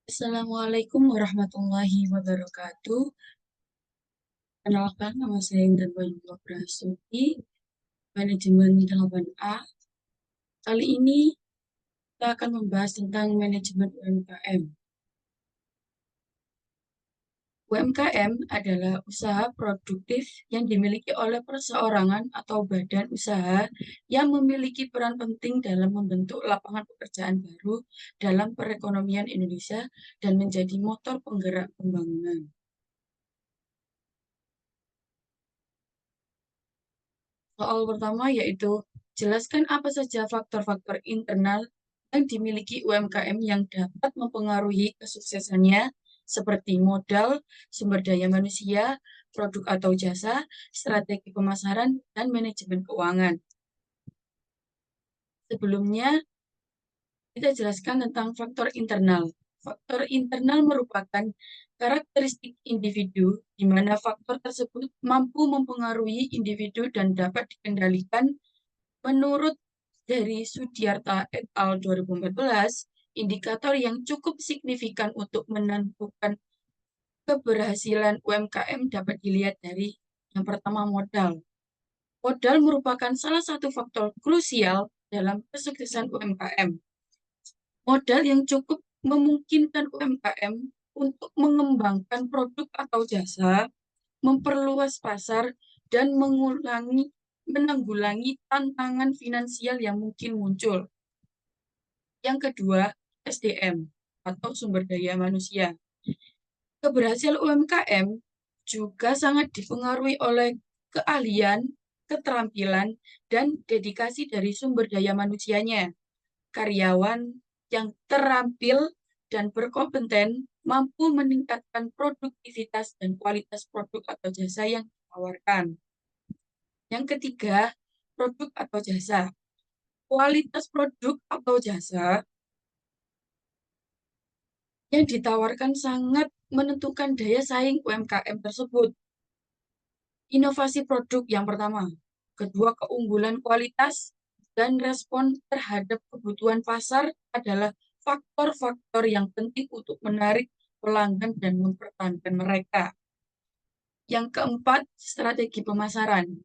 Assalamualaikum warahmatullahi wabarakatuh. Kenalkan, nama saya Indra Bayu Prasuti, manajemen 8A. Kali ini kita akan membahas tentang manajemen UMKM. UMKM adalah usaha produktif yang dimiliki oleh perseorangan atau badan usaha yang memiliki peran penting dalam membentuk lapangan pekerjaan baru dalam perekonomian Indonesia dan menjadi motor penggerak pembangunan. Soal pertama yaitu jelaskan apa saja faktor-faktor internal yang dimiliki UMKM yang dapat mempengaruhi kesuksesannya seperti modal, sumber daya manusia, produk atau jasa, strategi pemasaran, dan manajemen keuangan. Sebelumnya, kita jelaskan tentang faktor internal. Faktor internal merupakan karakteristik individu di mana faktor tersebut mampu mempengaruhi individu dan dapat dikendalikan. Menurut dari Sudiarta et al. 2014, indikator yang cukup signifikan untuk menentukan keberhasilan UMKM dapat dilihat dari yang pertama modal. Modal merupakan salah satu faktor krusial dalam kesuksesan UMKM. Modal yang cukup memungkinkan UMKM untuk mengembangkan produk atau jasa, memperluas pasar, dan menanggulangi tantangan finansial yang mungkin muncul. Yang kedua, SDM atau sumber daya manusia. Keberhasilan UMKM juga sangat dipengaruhi oleh keahlian, keterampilan, dan dedikasi dari sumber daya manusianya. Karyawan yang terampil dan berkompeten mampu meningkatkan produktivitas dan kualitas produk atau jasa yang ditawarkan. Yang ketiga, produk atau jasa. Kualitas produk atau jasa yang ditawarkan sangat menentukan daya saing UMKM tersebut. Inovasi produk yang pertama, kedua keunggulan kualitas dan respon terhadap kebutuhan pasar adalah faktor-faktor yang penting untuk menarik pelanggan dan mempertahankan mereka. Yang keempat, strategi pemasaran.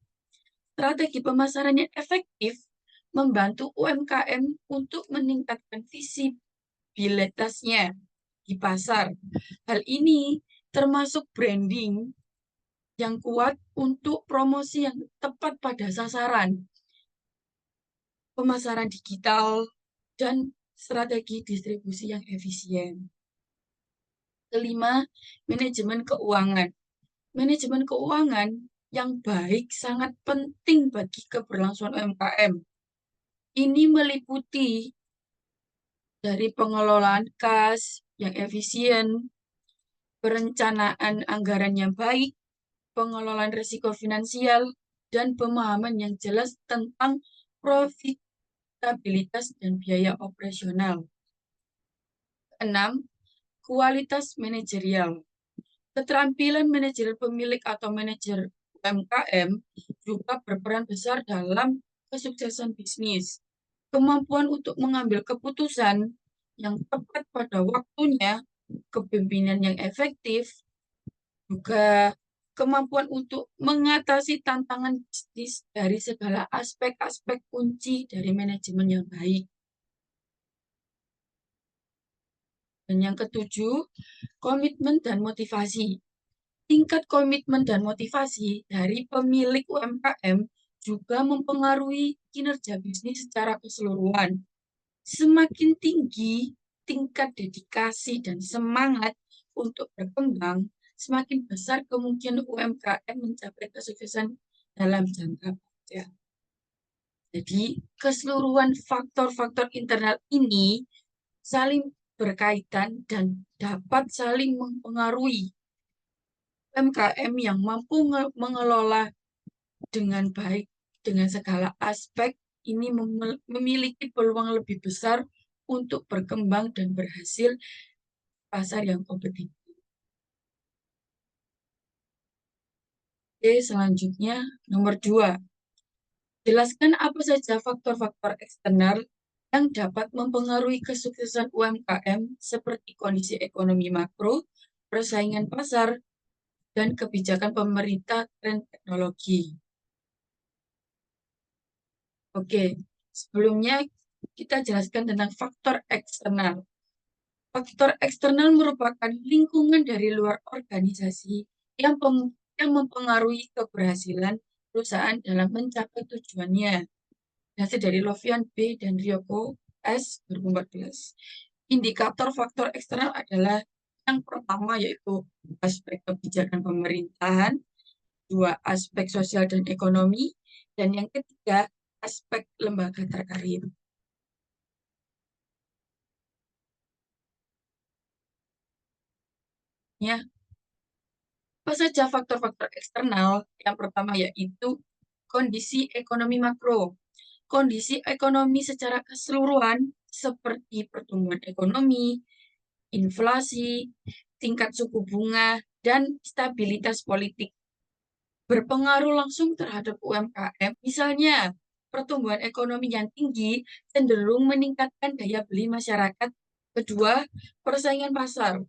Strategi pemasaran yang efektif membantu UMKM untuk meningkatkan visibilitasnya di pasar. Hal ini termasuk branding yang kuat untuk promosi yang tepat pada sasaran, pemasaran digital, dan strategi distribusi yang efisien. Kelima, manajemen keuangan. Manajemen keuangan yang baik sangat penting bagi keberlangsungan UMKM. Ini meliputi dari pengelolaan kas yang efisien, perencanaan anggaran yang baik, pengelolaan risiko finansial, dan pemahaman yang jelas tentang profitabilitas dan biaya operasional. 6. Kualitas manajerial. Keterampilan manajer pemilik atau manajer UMKM juga berperan besar dalam kesuksesan bisnis. Kemampuan untuk mengambil keputusan yang tepat pada waktunya, kepemimpinan yang efektif, juga kemampuan untuk mengatasi tantangan bisnis dari segala aspek-aspek kunci dari manajemen yang baik. Dan yang ketujuh, komitmen dan motivasi. Tingkat komitmen dan motivasi dari pemilik UMKM juga mempengaruhi kinerja bisnis secara keseluruhan. Semakin tinggi tingkat dedikasi dan semangat untuk berkembang, semakin besar kemungkinan UMKM mencapai kesuksesan dalam jangka panjang. Jadi, keseluruhan faktor-faktor internal ini saling berkaitan dan dapat saling mempengaruhi. UMKM yang mampu mengelola dengan baik dengan segala aspek ini memiliki peluang lebih besar untuk berkembang dan berhasil pasar yang kompetitif. Oke, selanjutnya nomor 2. Jelaskan apa saja faktor-faktor eksternal yang dapat mempengaruhi kesuksesan UMKM seperti kondisi ekonomi makro, persaingan pasar, dan kebijakan pemerintah tren teknologi. Oke, sebelumnya kita jelaskan tentang faktor eksternal. Faktor eksternal merupakan lingkungan dari luar organisasi yang mempengaruhi keberhasilan perusahaan dalam mencapai tujuannya. Hasil dari Lovian B. dan Ryoko S. 2014. Indikator faktor eksternal adalah yang pertama yaitu aspek kebijakan pemerintahan, dua aspek sosial dan ekonomi, dan yang ketiga aspek lembaga terkait. Ya, apa saja faktor-faktor eksternal? Yang pertama yaitu kondisi ekonomi makro. Kondisi ekonomi secara keseluruhan seperti pertumbuhan ekonomi, inflasi, tingkat suku bunga, dan stabilitas politik berpengaruh langsung terhadap UMKM. Misalnya, pertumbuhan ekonomi yang tinggi cenderung meningkatkan daya beli masyarakat. Kedua, persaingan pasar.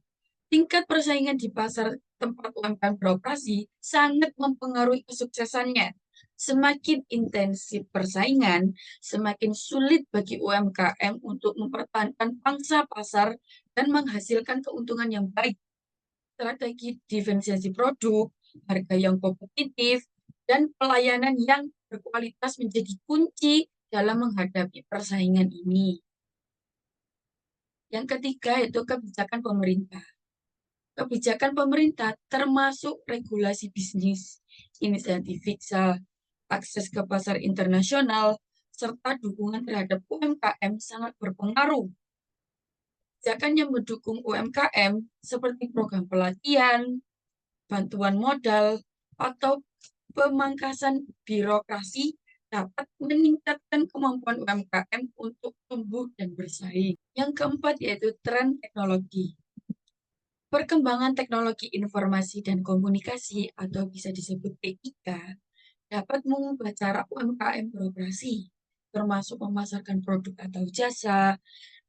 Tingkat persaingan di pasar tempat UMKM beroperasi sangat mempengaruhi kesuksesannya. Semakin intensif persaingan, semakin sulit bagi UMKM untuk mempertahankan pangsa pasar dan menghasilkan keuntungan yang baik. Strategi diferensiasi produk, harga yang kompetitif, dan pelayanan yang berkualitas menjadi kunci dalam menghadapi persaingan ini. Yang ketiga itu kebijakan pemerintah. Kebijakan pemerintah termasuk regulasi bisnis, inisiatif fiskal, akses ke pasar internasional, serta dukungan terhadap UMKM sangat berpengaruh. Kebijakan yang mendukung UMKM seperti program pelatihan, bantuan modal, atau pemangkasan birokrasi dapat meningkatkan kemampuan UMKM untuk tumbuh dan bersaing. Yang keempat yaitu tren teknologi. Perkembangan teknologi informasi dan komunikasi atau bisa disebut TIK dapat mengubah cara UMKM beroperasi, termasuk memasarkan produk atau jasa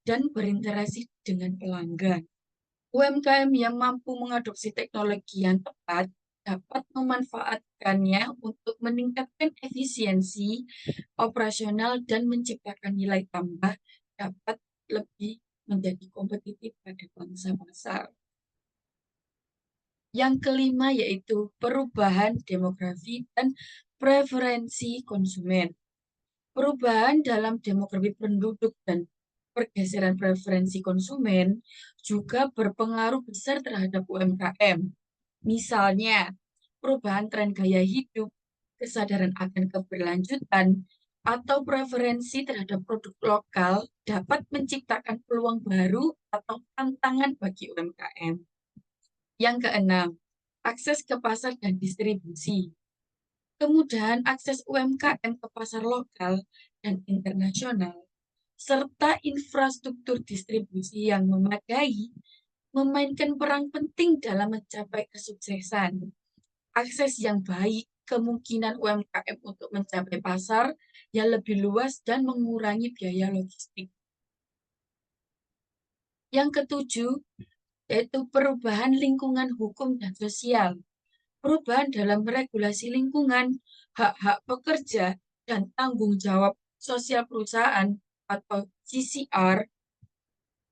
dan berinteraksi dengan pelanggan. UMKM yang mampu mengadopsi teknologi yang tepat dapat memanfaatkannya untuk meningkatkan efisiensi operasional dan menciptakan nilai tambah dapat lebih menjadi kompetitif pada bangsa pasar. Yang kelima yaitu perubahan demografi dan preferensi konsumen. Perubahan dalam demografi penduduk dan pergeseran preferensi konsumen juga berpengaruh besar terhadap UMKM. Misalnya, perubahan tren gaya hidup, kesadaran akan keberlanjutan, atau preferensi terhadap produk lokal dapat menciptakan peluang baru atau tantangan bagi UMKM. Yang keenam, akses ke pasar dan distribusi. Kemudahan akses UMKM ke pasar lokal dan internasional, serta infrastruktur distribusi yang memadai, memainkan peran penting dalam mencapai kesuksesan. Akses yang baik, kemungkinan UMKM untuk mencapai pasar yang lebih luas dan mengurangi biaya logistik. Yang ketujuh, yaitu perubahan lingkungan hukum dan sosial. Perubahan dalam regulasi lingkungan, hak-hak pekerja, dan tanggung jawab sosial perusahaan atau CCR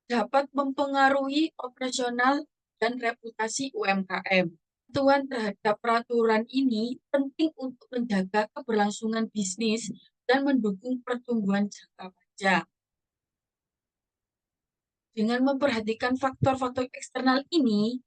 dapat mempengaruhi operasional dan reputasi UMKM. Patuhan terhadap peraturan ini penting untuk menjaga keberlangsungan bisnis dan mendukung pertumbuhan jangka panjang. Dengan memperhatikan faktor-faktor eksternal ini,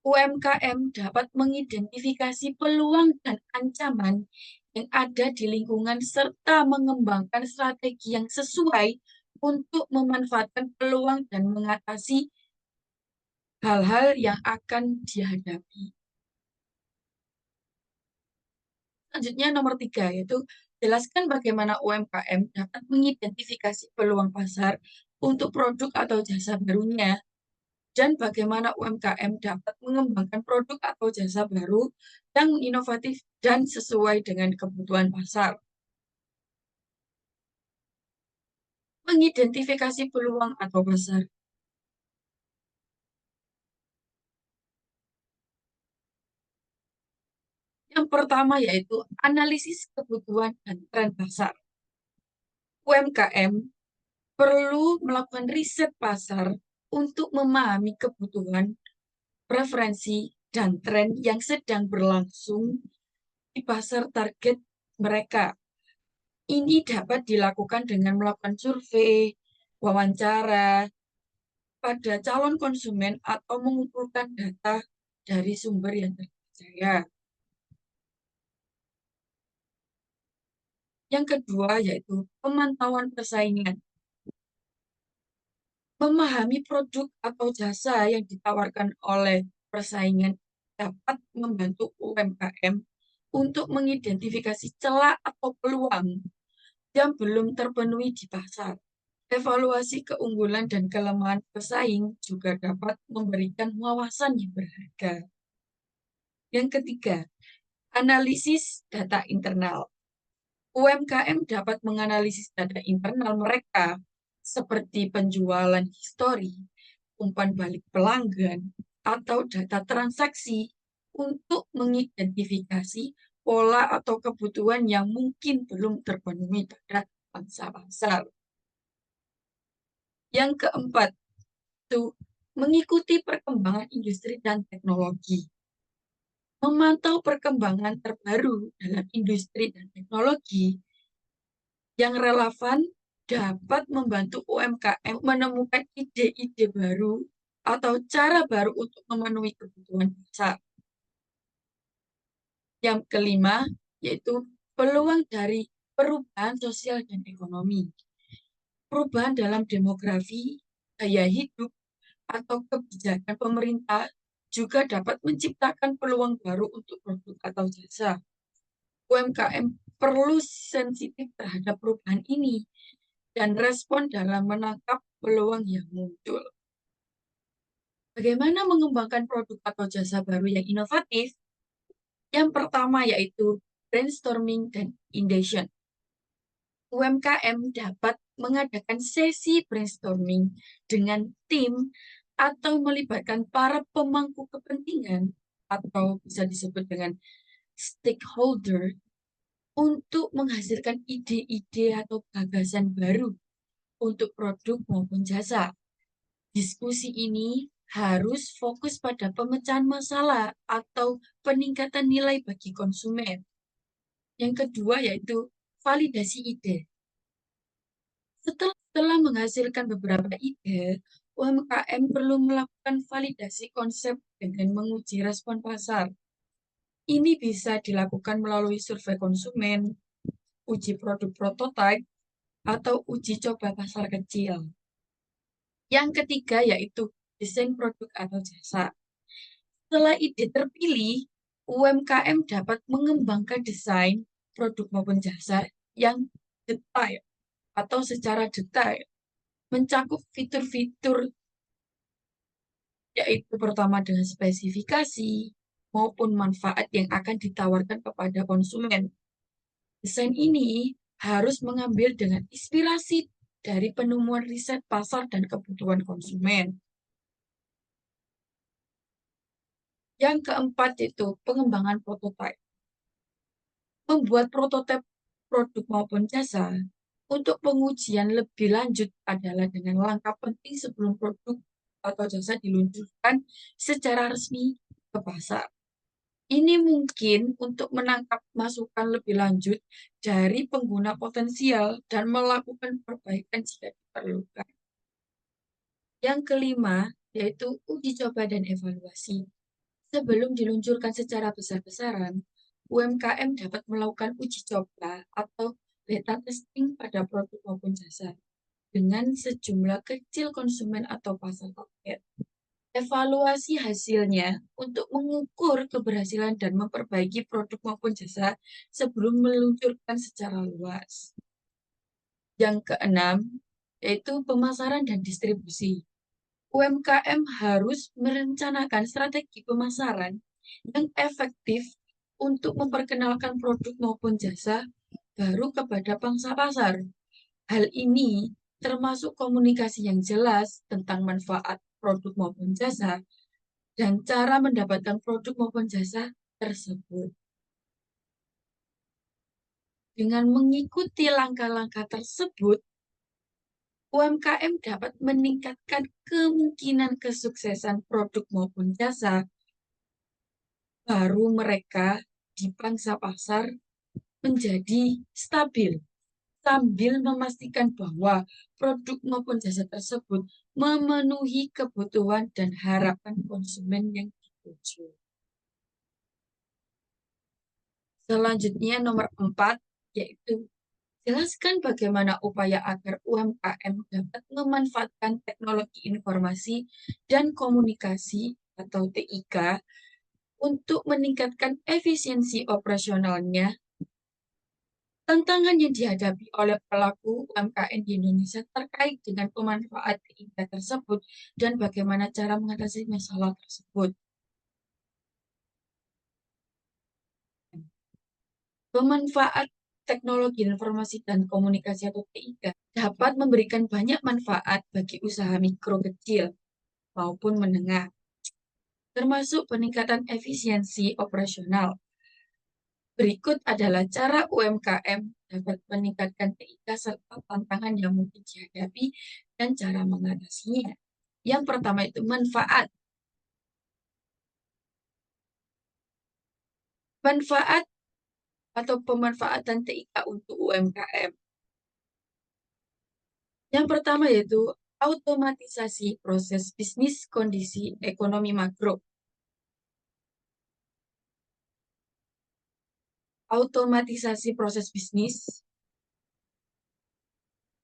UMKM dapat mengidentifikasi peluang dan ancaman yang ada di lingkungan serta mengembangkan strategi yang sesuai untuk memanfaatkan peluang dan mengatasi hal-hal yang akan dihadapi. Selanjutnya nomor 3, yaitu jelaskan bagaimana UMKM dapat mengidentifikasi peluang pasar untuk produk atau jasa barunya dan bagaimana UMKM dapat mengembangkan produk atau jasa baru yang inovatif dan sesuai dengan kebutuhan pasar. Mengidentifikasi peluang atau pasar. Yang pertama yaitu analisis kebutuhan dan tren pasar. UMKM perlu melakukan riset pasar untuk memahami kebutuhan, preferensi, dan tren yang sedang berlangsung di pasar target mereka. Ini dapat dilakukan dengan melakukan survei, wawancara pada calon konsumen atau mengumpulkan data dari sumber yang terpercaya. Yang kedua yaitu pemantauan persaingan. Memahami produk atau jasa yang ditawarkan oleh persaingan dapat membantu UMKM untuk mengidentifikasi celah atau peluang yang belum terpenuhi di pasar. Evaluasi keunggulan dan kelemahan pesaing juga dapat memberikan wawasan yang berharga. Yang ketiga, analisis data internal. UMKM dapat menganalisis data internal mereka seperti penjualan histori, umpan balik pelanggan, atau data transaksi untuk mengidentifikasi pola atau kebutuhan yang mungkin belum terpenuhi pada pangsa pasar. Yang keempat, itu mengikuti perkembangan industri dan teknologi. Memantau perkembangan terbaru dalam industri dan teknologi yang relevan dapat membantu UMKM menemukan ide-ide baru atau cara baru untuk memenuhi kebutuhan pasar. Yang kelima, yaitu peluang dari perubahan sosial dan ekonomi. Perubahan dalam demografi, gaya hidup, atau kebijakan pemerintah juga dapat menciptakan peluang baru untuk produk atau jasa. UMKM perlu sensitif terhadap perubahan ini dan respon dalam menangkap peluang yang muncul. Bagaimana mengembangkan produk atau jasa baru yang inovatif? Yang pertama yaitu brainstorming dan ideation. UMKM dapat mengadakan sesi brainstorming dengan tim atau melibatkan para pemangku kepentingan atau bisa disebut dengan stakeholder untuk menghasilkan ide-ide atau gagasan baru untuk produk maupun jasa. Diskusi ini harus fokus pada pemecahan masalah atau peningkatan nilai bagi konsumen. Yang kedua yaitu validasi ide. Setelah menghasilkan beberapa ide, UMKM perlu melakukan validasi konsep dengan menguji respon pasar. Ini bisa dilakukan melalui survei konsumen, uji produk prototipe, atau uji coba pasar kecil. Yang ketiga yaitu desain produk atau jasa. Setelah ide terpilih, UMKM dapat mengembangkan desain produk maupun jasa yang detail atau secara detail, mencakup fitur-fitur yaitu pertama dengan spesifikasi maupun manfaat yang akan ditawarkan kepada konsumen. Desain ini harus mengambil dengan inspirasi dari penemuan riset pasar dan kebutuhan konsumen. Yang keempat itu pengembangan prototipe. Membuat prototipe produk maupun jasa untuk pengujian lebih lanjut adalah dengan langkah penting sebelum produk atau jasa diluncurkan secara resmi ke pasar. Ini mungkin untuk menangkap masukan lebih lanjut dari pengguna potensial dan melakukan perbaikan jika diperlukan. Yang kelima, yaitu uji coba dan evaluasi. Sebelum diluncurkan secara besar-besaran, UMKM dapat melakukan uji coba atau beta testing pada produk maupun jasa dengan sejumlah kecil konsumen atau pasar target. Evaluasi hasilnya untuk mengukur keberhasilan dan memperbaiki produk maupun jasa sebelum meluncurkan secara luas. Yang keenam, yaitu pemasaran dan distribusi. UMKM harus merencanakan strategi pemasaran yang efektif untuk memperkenalkan produk maupun jasa baru kepada pangsa pasar. Hal ini termasuk komunikasi yang jelas tentang manfaat produk maupun jasa, dan cara mendapatkan produk maupun jasa tersebut. Dengan mengikuti langkah-langkah tersebut, UMKM dapat meningkatkan kemungkinan kesuksesan produk maupun jasa baru mereka di pangsa pasar menjadi stabil, sambil memastikan bahwa produk maupun jasa tersebut memenuhi kebutuhan dan harapan konsumen yang dituju. Selanjutnya nomor 4, yaitu jelaskan bagaimana upaya agar UMKM dapat memanfaatkan teknologi informasi dan komunikasi atau TIK untuk meningkatkan efisiensi operasionalnya. Tantangan yang dihadapi oleh pelaku UMKM di Indonesia terkait dengan pemanfaatan TIK tersebut dan bagaimana cara mengatasi masalah tersebut. Pemanfaat teknologi informasi dan komunikasi atau TIK dapat memberikan banyak manfaat bagi usaha mikro kecil maupun menengah, termasuk peningkatan efisiensi operasional. Berikut adalah cara UMKM dapat meningkatkan TIK serta tantangan yang mungkin dihadapi dan cara mengatasinya. Yang pertama itu manfaat. Manfaat atau pemanfaatan TIK untuk UMKM. Yang pertama yaitu automatisasi proses bisnis kondisi ekonomi makro. Automatisasi proses bisnis,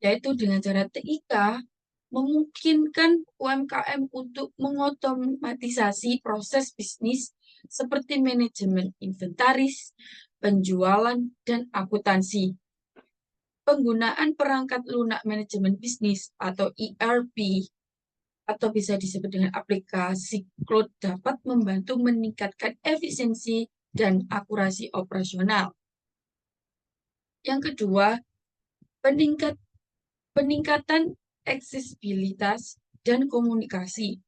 yaitu dengan cara TIK, memungkinkan UMKM untuk mengotomatisasi proses bisnis seperti manajemen inventaris, penjualan, dan akuntansi. Penggunaan perangkat lunak manajemen bisnis atau ERP atau bisa disebut dengan aplikasi cloud dapat membantu meningkatkan efisiensi dan akurasi operasional. Yang kedua, peningkatan aksesibilitas dan komunikasi.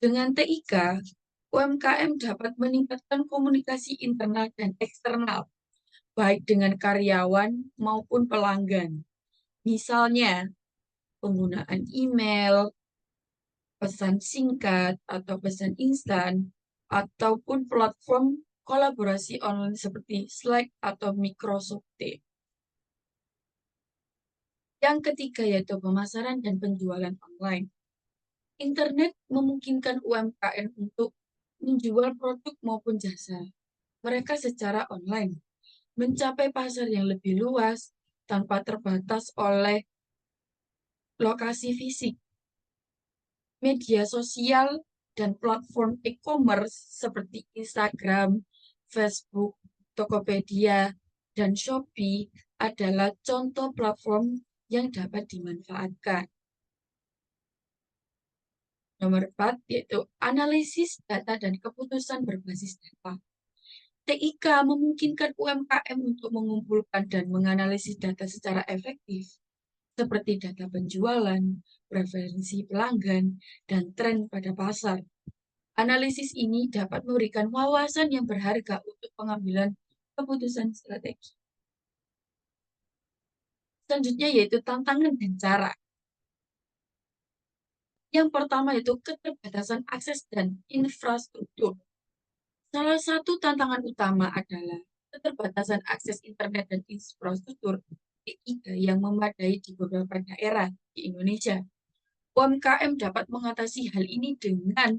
Dengan TIK, UMKM dapat meningkatkan komunikasi internal dan eksternal, baik dengan karyawan maupun pelanggan. Misalnya, penggunaan email, pesan singkat atau pesan instan, ataupun platform kolaborasi online seperti Slack atau Microsoft Teams. Yang ketiga yaitu pemasaran dan penjualan online. Internet memungkinkan UMKM untuk menjual produk maupun jasa mereka secara online, mencapai pasar yang lebih luas tanpa terbatas oleh lokasi fisik. Media sosial dan platform e-commerce seperti Instagram, Facebook, Tokopedia, dan Shopee adalah contoh platform yang dapat dimanfaatkan. Nomor 4 yaitu analisis data dan keputusan berbasis data. TIK memungkinkan UMKM untuk mengumpulkan dan menganalisis data secara efektif, seperti data penjualan, preferensi pelanggan, dan tren pada pasar. Analisis ini dapat memberikan wawasan yang berharga untuk pengambilan keputusan strategi. Selanjutnya yaitu tantangan dan cara. Yang pertama yaitu keterbatasan akses dan infrastruktur. Salah satu tantangan utama adalah keterbatasan akses internet dan infrastruktur TIK yang memadai di beberapa daerah di Indonesia. UMKM dapat mengatasi hal ini dengan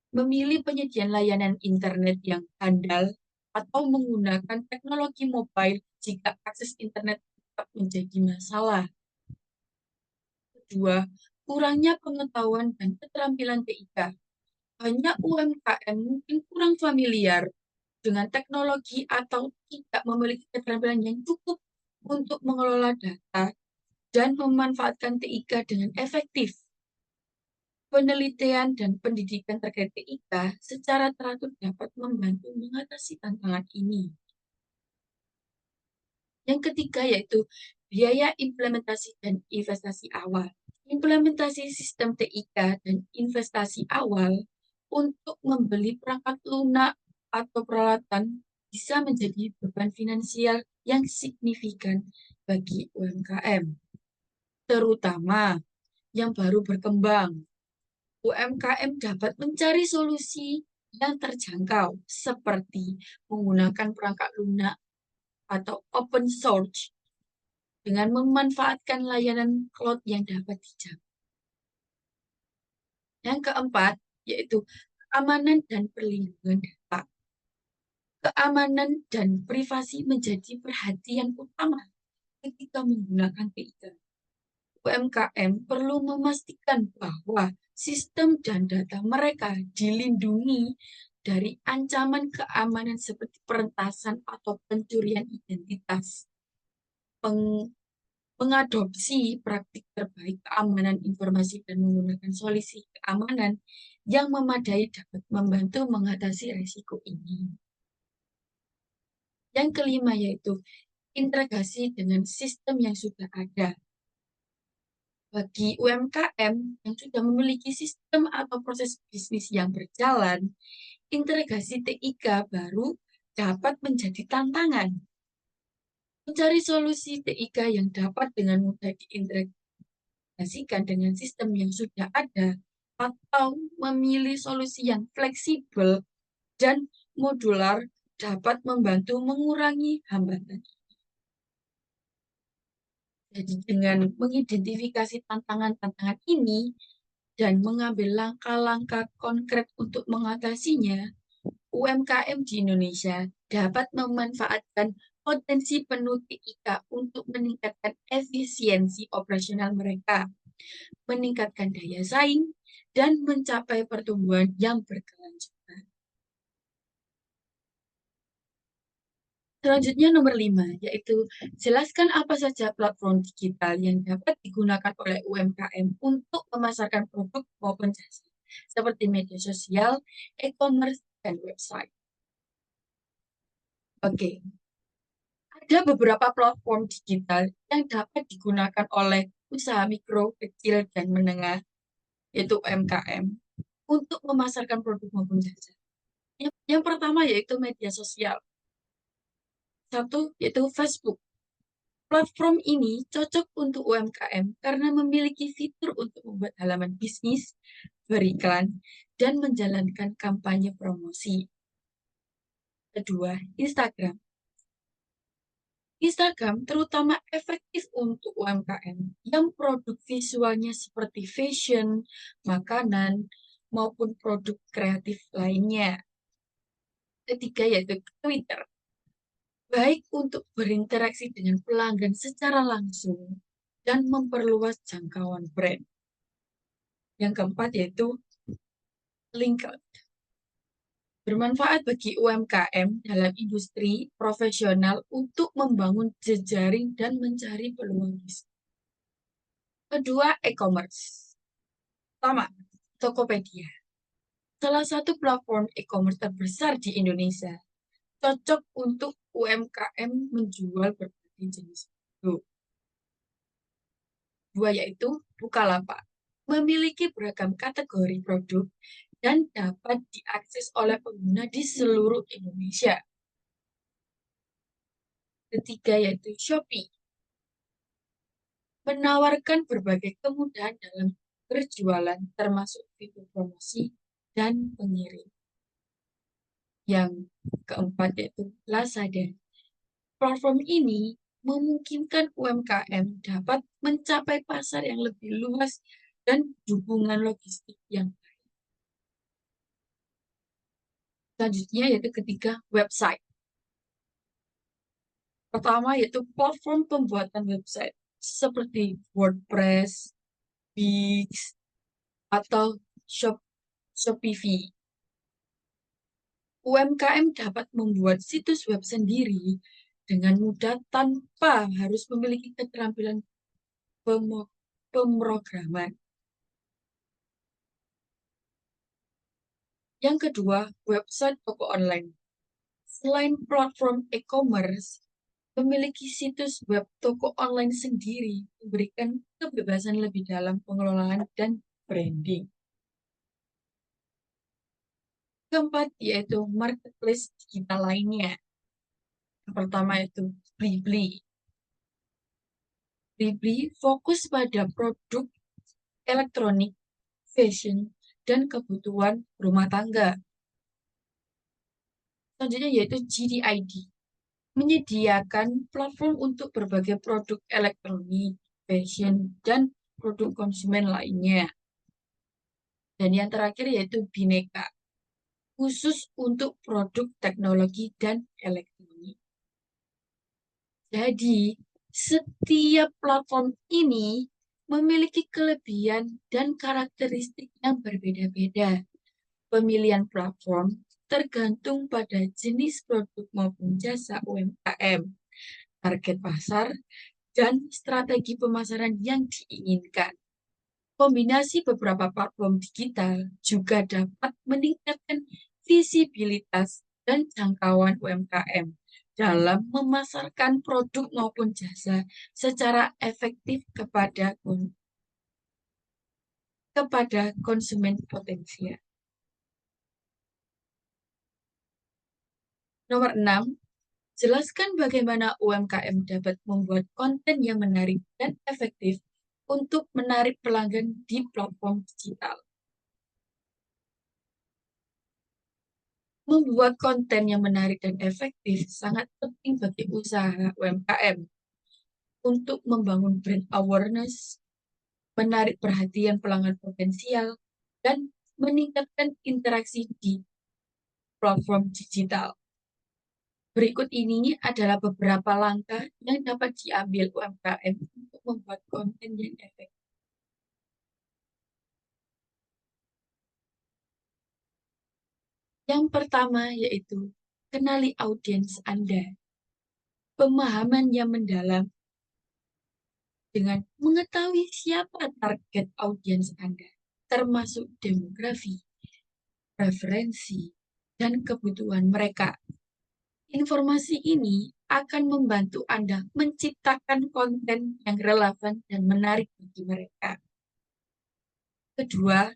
memilih penyediaan layanan internet yang handal atau menggunakan teknologi mobile jika akses internet tetap menjadi masalah. Kedua, kurangnya pengetahuan dan keterampilan TIK. Banyak UMKM mungkin kurang familiar dengan teknologi atau tidak memiliki keterampilan yang cukup untuk mengelola data dan memanfaatkan TIK dengan efektif. Penelitian dan pendidikan terkait TIK secara teratur dapat membantu mengatasi tantangan ini. Yang ketiga yaitu Biaya implementasi dan investasi awal. Implementasi sistem TIK dan investasi awal untuk membeli perangkat lunak atau peralatan bisa menjadi beban finansial yang signifikan bagi UMKM, terutama yang baru berkembang. UMKM dapat mencari solusi yang terjangkau seperti menggunakan perangkat lunak atau open source dengan memanfaatkan layanan cloud yang dapat dijangkau. Yang keempat, yaitu keamanan dan perlindungan data. Keamanan dan privasi menjadi perhatian utama ketika menggunakan TIK. UMKM perlu memastikan bahwa sistem dan data mereka dilindungi dari ancaman keamanan seperti peretasan atau pencurian identitas. Mengadopsi praktik terbaik keamanan informasi dan menggunakan solusi keamanan yang memadai dapat membantu mengatasi risiko ini. Yang kelima yaitu integrasi dengan sistem yang sudah ada. Bagi UMKM yang sudah memiliki sistem atau proses bisnis yang berjalan, integrasi TIK baru dapat menjadi tantangan. Mencari solusi TIK yang dapat dengan mudah diintegrasikan dengan sistem yang sudah ada, atau memilih solusi yang fleksibel dan modular dapat membantu mengurangi hambatan. Jadi dengan mengidentifikasi tantangan-tantangan ini dan mengambil langkah-langkah konkret untuk mengatasinya, UMKM di Indonesia dapat memanfaatkan potensi penuh TIK untuk meningkatkan efisiensi operasional mereka, meningkatkan daya saing, dan mencapai pertumbuhan yang berkelanjutan. Selanjutnya nomor 5, yaitu jelaskan apa saja platform digital yang dapat digunakan oleh UMKM untuk memasarkan produk maupun jasa, seperti media sosial, e-commerce, dan website. Oke, ada beberapa platform digital yang dapat digunakan oleh usaha mikro, kecil, dan menengah, yaitu UMKM, untuk memasarkan produk maupun jasa. Yang pertama yaitu media sosial. Satu, yaitu Facebook. Platform ini cocok untuk UMKM karena memiliki fitur untuk membuat halaman bisnis, beriklan, dan menjalankan kampanye promosi. Kedua, Instagram. Instagram terutama efektif untuk UMKM yang produk visualnya seperti fashion, makanan, maupun produk kreatif lainnya. Ketiga, yaitu Twitter. Baik untuk berinteraksi dengan pelanggan secara langsung dan memperluas jangkauan brand. Yang keempat yaitu LinkedIn. Bermanfaat bagi UMKM dalam industri profesional untuk membangun jejaring dan mencari peluang bisnis. Kedua, e-commerce. Pertama, Tokopedia. Salah satu platform e-commerce terbesar di Indonesia. Cocok untuk UMKM menjual berbagai jenis produk. Dua, yaitu Bukalapak. Memiliki beragam kategori produk dan dapat diakses oleh pengguna di seluruh Indonesia. Ketiga, yaitu Shopee. Menawarkan berbagai kemudahan dalam berjualan, termasuk fitur promosi dan pengirim. Yang keempat, yaitu Lazada. Platform ini memungkinkan UMKM dapat mencapai pasar yang lebih luas dan dukungan logistik yang baik. Selanjutnya yaitu ketiga, website. Pertama yaitu platform pembuatan website seperti WordPress, Wix, atau Shopify. UMKM dapat membuat situs web sendiri dengan mudah tanpa harus memiliki keterampilan pemrograman. Yang kedua, website toko online. Selain platform e-commerce, Memiliki situs web toko online sendiri memberikan kebebasan lebih dalam pengelolaan dan branding. Keempat, yaitu marketplace digital lainnya. Yang pertama itu Blibli. Blibli fokus pada produk elektronik, fashion, dan kebutuhan rumah tangga. Selanjutnya yaitu JDID, menyediakan platform untuk berbagai produk elektronik, fashion, dan produk konsumen lainnya. Dan yang terakhir yaitu Bineka, khusus untuk produk teknologi dan elektronik. Jadi, setiap platform ini memiliki kelebihan dan karakteristik yang berbeda-beda. Pemilihan platform tergantung pada jenis produk maupun jasa UMKM, target pasar, dan strategi pemasaran yang diinginkan. Kombinasi beberapa platform digital juga dapat meningkatkan visibilitas dan jangkauan UMKM dalam memasarkan produk maupun jasa secara efektif kepada konsumen potensial. Nomor 6, jelaskan bagaimana UMKM dapat membuat konten yang menarik dan efektif untuk menarik pelanggan di platform digital. Membuat konten yang menarik dan efektif sangat penting bagi usaha UMKM untuk membangun brand awareness, menarik perhatian pelanggan potensial, dan meningkatkan interaksi di platform digital. Berikut ini adalah beberapa langkah yang dapat diambil UMKM untuk membuat konten yang efektif. Yang pertama yaitu kenali audiens Anda. Pemahaman yang mendalam dengan mengetahui siapa target audiens Anda, termasuk demografi, preferensi, dan kebutuhan mereka. Informasi ini akan membantu Anda menciptakan konten yang relevan dan menarik bagi mereka. Kedua,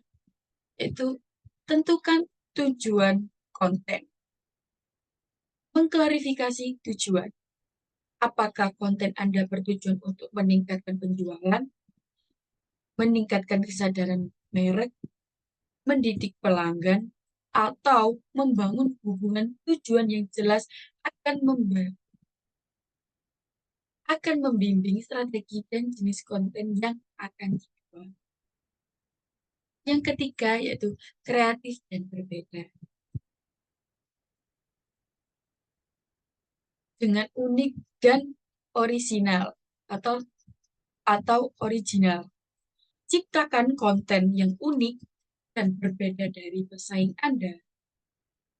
yaitu tentukan tujuan konten. Mengklarifikasi tujuan. Apakah konten Anda bertujuan untuk meningkatkan penjualan, meningkatkan kesadaran merek, mendidik pelanggan, atau membangun hubungan tujuan yang jelas akan membimbing strategi dan jenis konten yang akan dibuat. Yang ketiga yaitu kreatif dan berbeda. Dengan unik dan orisinal atau original. Ciptakan konten yang unik dan berbeda dari pesaing Anda.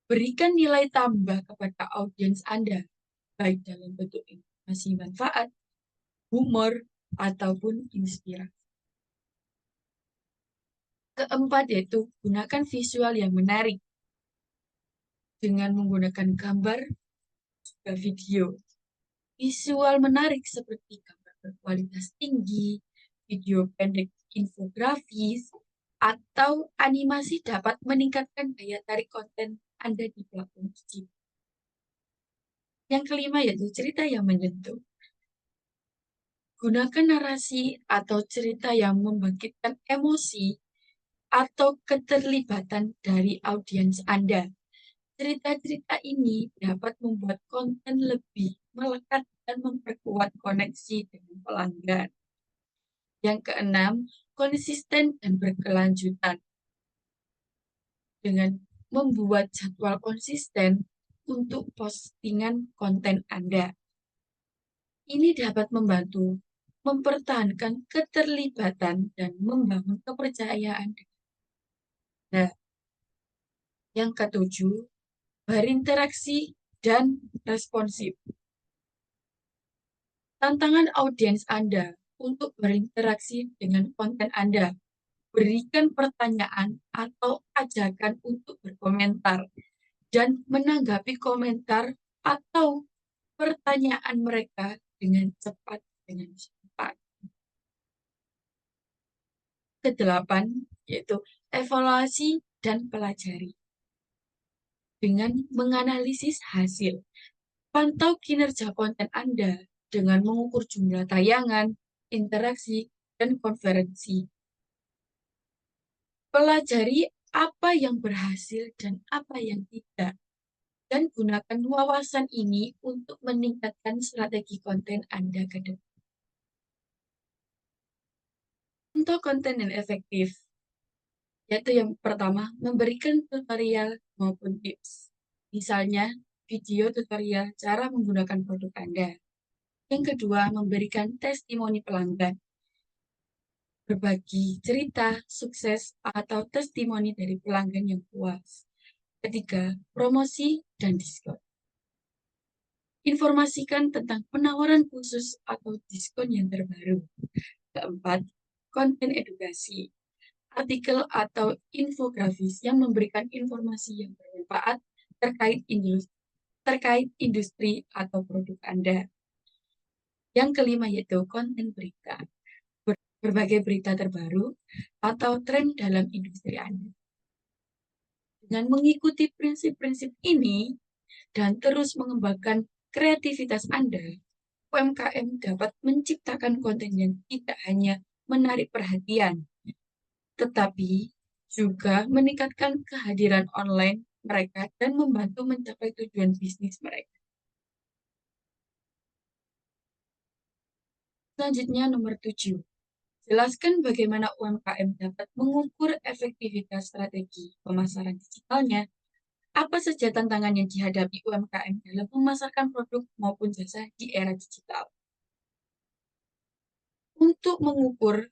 Berikan nilai tambah kepada audiens Anda, baik dalam bentuk informasi manfaat, humor, ataupun inspirasi. Keempat yaitu gunakan visual yang menarik dengan menggunakan gambar juga video. Visual menarik seperti gambar berkualitas tinggi, video pendek infografis, atau animasi dapat meningkatkan daya tarik konten Anda di platform digital. Yang kelima yaitu cerita yang menyentuh. Gunakan narasi atau cerita yang membangkitkan emosi atau keterlibatan dari audiens Anda. Cerita-cerita ini dapat membuat konten lebih melekat dan memperkuat koneksi dengan pelanggan. Yang keenam, konsisten dan berkelanjutan. Dengan membuat jadwal konsisten untuk postingan konten Anda. Ini dapat membantu mempertahankan keterlibatan dan membangun kepercayaan. Nah, yang ketujuh, berinteraksi dan responsif. Tantangan audiens Anda untuk berinteraksi dengan konten Anda. Berikan pertanyaan atau ajakan untuk berkomentar dan menanggapi komentar atau pertanyaan mereka dengan cepat. Kedelapan, yaitu evaluasi dan pelajari. Dengan menganalisis hasil, pantau kinerja konten Anda dengan mengukur jumlah tayangan, interaksi, dan konferensi. Pelajari apa yang berhasil dan apa yang tidak, dan gunakan wawasan ini untuk meningkatkan strategi konten Anda ke depan. Untuk konten yang efektif, yaitu yang pertama, memberikan tutorial maupun tips. Misalnya, video tutorial cara menggunakan produk Anda. Yang kedua, memberikan testimoni pelanggan. Berbagi cerita, sukses, atau testimoni dari pelanggan yang puas. Ketiga, promosi dan diskon. Informasikan tentang penawaran khusus atau diskon yang terbaru. Keempat, konten edukasi. Artikel atau infografis yang memberikan informasi yang bermanfaat terkait industri atau produk Anda. Yang kelima yaitu konten berita. Berbagai berita terbaru atau tren dalam industri Anda. Dengan mengikuti prinsip-prinsip ini dan terus mengembangkan kreativitas Anda, UMKM dapat menciptakan konten yang tidak hanya menarik perhatian, tetapi juga meningkatkan kehadiran online mereka dan membantu mencapai tujuan bisnis mereka. Selanjutnya nomor 7. Jelaskan bagaimana UMKM dapat mengukur efektivitas strategi pemasaran digitalnya. Apa saja tantangan yang dihadapi UMKM dalam memasarkan produk maupun jasa di era digital? Untuk mengukur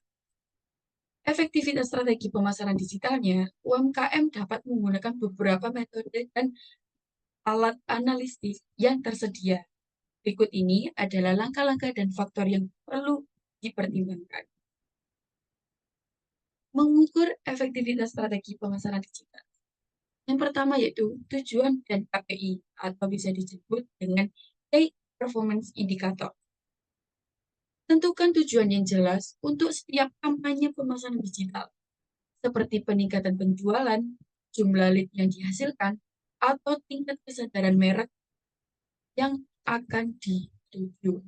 efektivitas strategi pemasaran digitalnya, UMKM dapat menggunakan beberapa metode dan alat analisis yang tersedia. Berikut ini adalah langkah-langkah dan faktor yang perlu dipertimbangkan. Mengukur efektivitas strategi pemasaran digital. Yang pertama yaitu tujuan dan KPI atau bisa disebut dengan Key Performance Indicator. Tentukan tujuan yang jelas untuk setiap kampanye pemasaran digital, seperti peningkatan penjualan, jumlah lead yang dihasilkan, atau tingkat kesadaran merek yang akan dituju.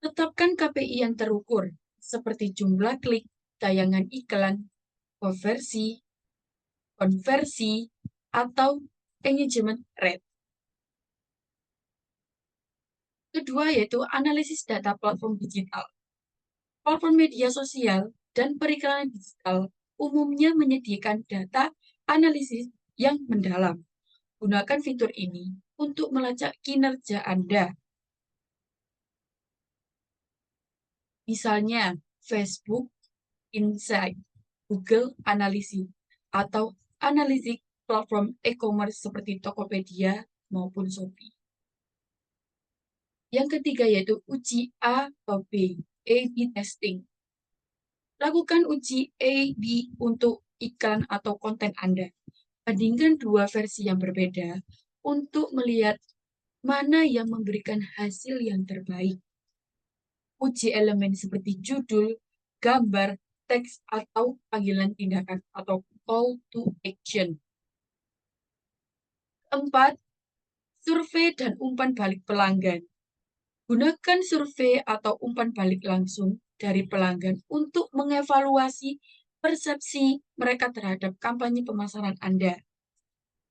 Tetapkan KPI yang terukur, seperti jumlah klik, tayangan iklan, konversi, atau engagement rate. Kedua yaitu analisis data platform digital. Platform media sosial dan periklanan digital umumnya menyediakan data analisis yang mendalam. Gunakan fitur ini untuk melacak kinerja Anda. Misalnya Facebook Insight, Google Analytics, atau analitik platform e-commerce seperti Tokopedia maupun Shopee. Yang ketiga yaitu uji A atau B, A/B testing. Lakukan uji A/B untuk iklan atau konten Anda. Bandingkan dua versi yang berbeda untuk melihat mana yang memberikan hasil yang terbaik. Uji elemen seperti judul, gambar, teks, atau panggilan tindakan atau call to action. Keempat, survei dan umpan balik pelanggan. Gunakan survei atau umpan balik langsung dari pelanggan untuk mengevaluasi persepsi mereka terhadap kampanye pemasaran Anda.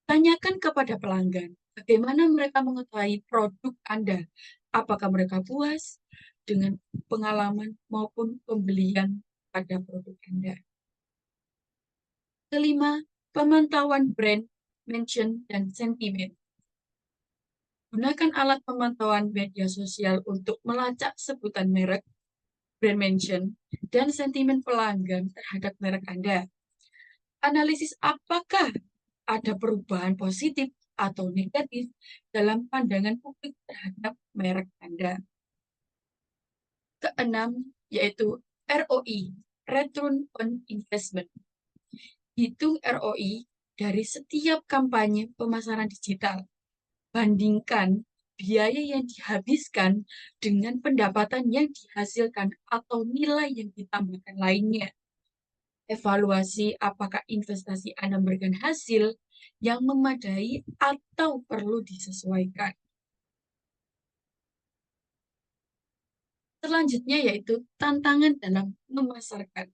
Tanyakan kepada pelanggan, bagaimana mereka mengetahui produk Anda. Apakah mereka puas dengan pengalaman maupun pembelian pada produk Anda. Kelima, pemantauan brand, mention, dan sentimen. Gunakan alat pemantauan media sosial untuk melacak sebutan merek, brand mention, dan sentimen pelanggan terhadap merek Anda. Analisis apakah ada perubahan positif atau negatif dalam pandangan publik terhadap merek Anda. Keenam, yaitu ROI, Return on Investment. Hitung ROI dari setiap kampanye pemasaran digital. Bandingkan biaya yang dihabiskan dengan pendapatan yang dihasilkan atau nilai yang ditambahkan lainnya. Evaluasi apakah investasi Anda memberikan hasil yang memadai atau perlu disesuaikan. Selanjutnya yaitu tantangan dalam memasarkan.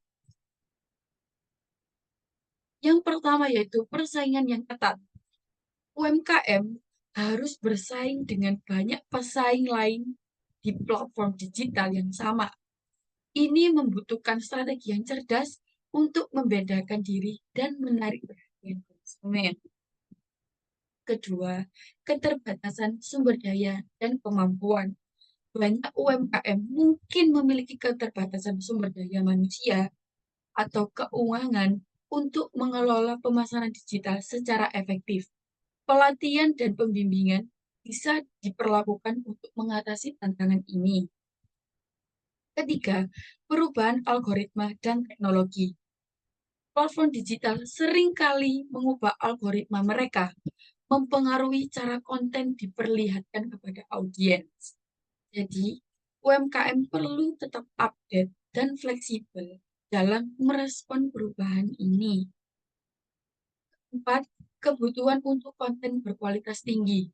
Yang pertama yaitu persaingan yang ketat. UMKM harus bersaing dengan banyak pesaing lain di platform digital yang sama. Ini membutuhkan strategi yang cerdas untuk membedakan diri dan menarik perhatian konsumen. Kedua, keterbatasan sumber daya dan kemampuan. Banyak UMKM mungkin memiliki keterbatasan sumber daya manusia atau keuangan untuk mengelola pemasaran digital secara efektif. Pelatihan dan pembimbingan bisa diperlakukan untuk mengatasi tantangan ini. Ketiga, perubahan algoritma dan teknologi. Platform digital seringkali mengubah algoritma mereka, mempengaruhi cara konten diperlihatkan kepada audiens. Jadi, UMKM perlu tetap update dan fleksibel dalam merespon perubahan ini. 4. Kebutuhan untuk konten berkualitas tinggi.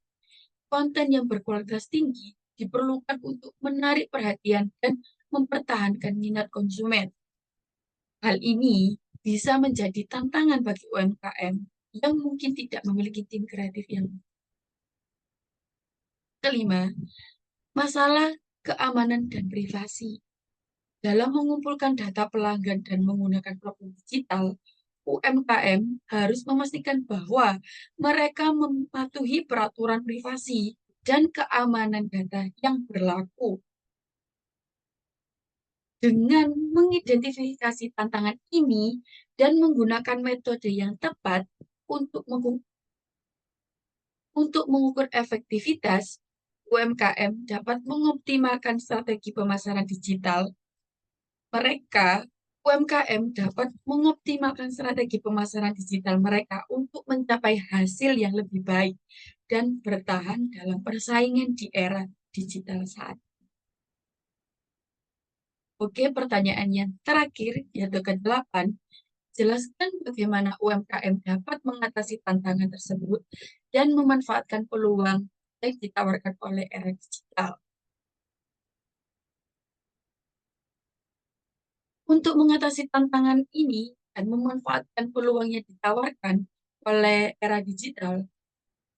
Konten yang berkualitas tinggi diperlukan untuk menarik perhatian dan mempertahankan minat konsumen. Hal ini bisa menjadi tantangan bagi UMKM yang mungkin tidak memiliki tim kreatif yang. Kelima, masalah keamanan dan privasi. Dalam mengumpulkan data pelanggan dan menggunakan platform digital, UMKM harus memastikan bahwa mereka mematuhi peraturan privasi dan keamanan data yang berlaku. Dengan mengidentifikasi tantangan ini dan menggunakan metode yang tepat untuk mengukur efektivitas, UMKM dapat mengoptimalkan strategi pemasaran digital. UMKM dapat mengoptimalkan strategi pemasaran digital mereka untuk mencapai hasil yang lebih baik dan bertahan dalam persaingan di era digital saat. Oke, pertanyaan yang terakhir, yaitu ke-8. Jelaskan bagaimana UMKM dapat mengatasi tantangan tersebut dan memanfaatkan peluang yang ditawarkan oleh era digital. Untuk mengatasi tantangan ini dan memanfaatkan peluang yang ditawarkan oleh era digital,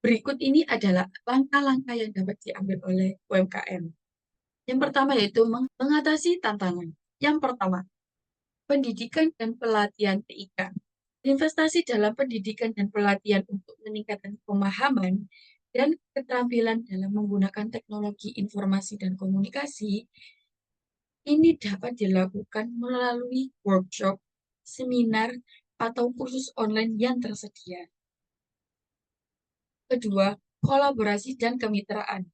berikut ini adalah langkah-langkah yang dapat diambil oleh UMKM. Yang pertama yaitu mengatasi tantangan. Yang pertama, pendidikan dan pelatihan TIK. Investasi dalam pendidikan dan pelatihan untuk meningkatkan pemahaman dan keterampilan dalam menggunakan teknologi informasi dan komunikasi ini dapat dilakukan melalui workshop, seminar, atau kursus online yang tersedia. Kedua, kolaborasi dan kemitraan.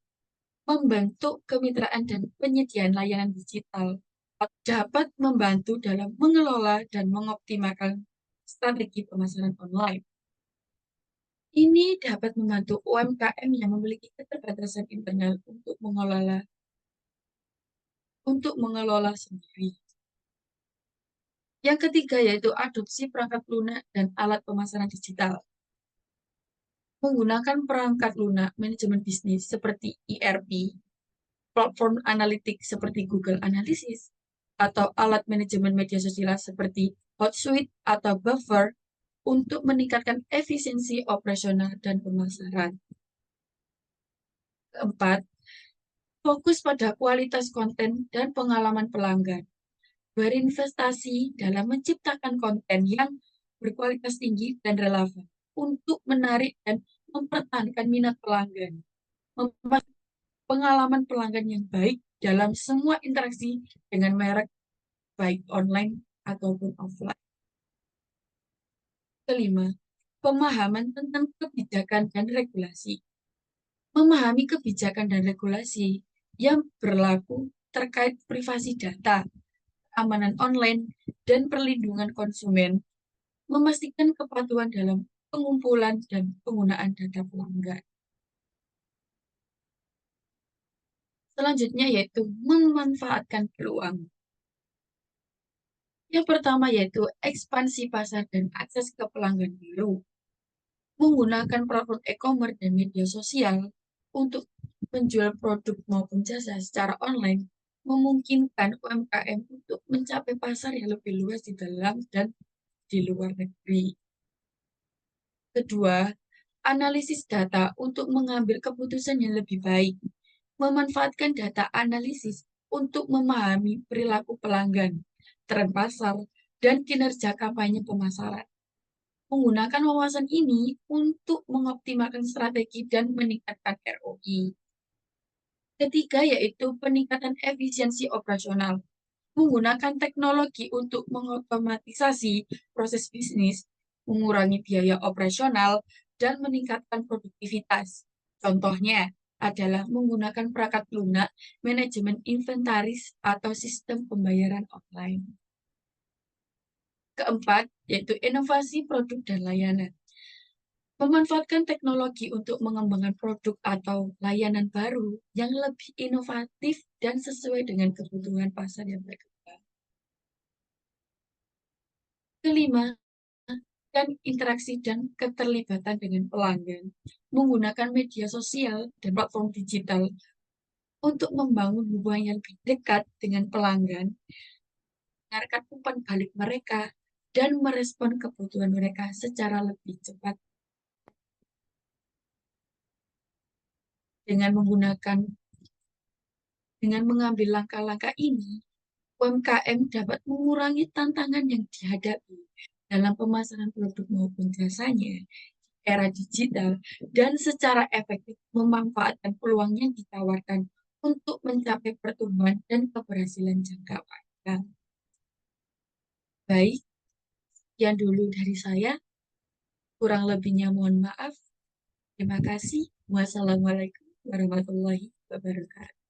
Membentuk kemitraan dan penyediaan layanan digital dapat membantu dalam mengelola dan mengoptimalkan strategi pemasaran online. Ini dapat membantu UMKM yang memiliki keterbatasan internal untuk mengelola sendiri. Yang ketiga yaitu adopsi perangkat lunak dan alat pemasaran digital. Menggunakan perangkat lunak manajemen bisnis seperti ERP, platform analitik seperti Google Analytics, atau alat manajemen media sosial seperti Hotsuite atau Buffer untuk meningkatkan efisiensi operasional dan pemasaran. Keempat, fokus pada kualitas konten dan pengalaman pelanggan. Berinvestasi dalam menciptakan konten yang berkualitas tinggi dan relevan untuk menarik dan mempertahankan minat pelanggan. Pengalaman pelanggan yang baik dalam semua interaksi dengan merek, baik online ataupun offline. Kelima, pemahaman tentang kebijakan dan regulasi. Memahami kebijakan dan regulasi yang berlaku terkait privasi data, keamanan online, dan perlindungan konsumen, memastikan kepatuhan dalam pengumpulan dan penggunaan data pelanggan. Selanjutnya yaitu memanfaatkan peluang. Yang pertama yaitu ekspansi pasar dan akses ke pelanggan baru. Menggunakan platform e-commerce dan media sosial untuk menjual produk maupun jasa secara online memungkinkan UMKM untuk mencapai pasar yang lebih luas di dalam dan di luar negeri. Kedua, analisis data untuk mengambil keputusan yang lebih baik. Memanfaatkan data analisis untuk memahami perilaku pelanggan, tren pasar, dan kinerja kampanye pemasaran. Menggunakan wawasan ini untuk mengoptimalkan strategi dan meningkatkan ROI. Ketiga yaitu peningkatan efisiensi operasional. Menggunakan teknologi untuk mengotomatisasi proses bisnis, mengurangi biaya operasional, dan meningkatkan produktivitas. Contohnya adalah menggunakan perangkat lunak, manajemen inventaris, atau sistem pembayaran online. Keempat, yaitu inovasi produk dan layanan. Memanfaatkan teknologi untuk mengembangkan produk atau layanan baru yang lebih inovatif dan sesuai dengan kebutuhan pasar yang berkembang. Kelima, dan interaksi dan keterlibatan dengan pelanggan. Menggunakan media sosial dan platform digital untuk membangun hubungan yang lebih dekat dengan pelanggan, mendengarkan umpan balik mereka, dan merespon kebutuhan mereka secara lebih cepat. Dengan menggunakan dengan mengambil langkah-langkah ini, UMKM dapat mengurangi tantangan yang dihadapi dalam pemasaran produk maupun jasanya di era digital dan secara efektif memanfaatkan peluang yang ditawarkan untuk mencapai pertumbuhan dan keberhasilan jangka panjang. Baik, sekian dulu dari saya. Kurang lebihnya mohon maaf. Terima kasih. Wassalamualaikum warahmatullahi wabarakatuh.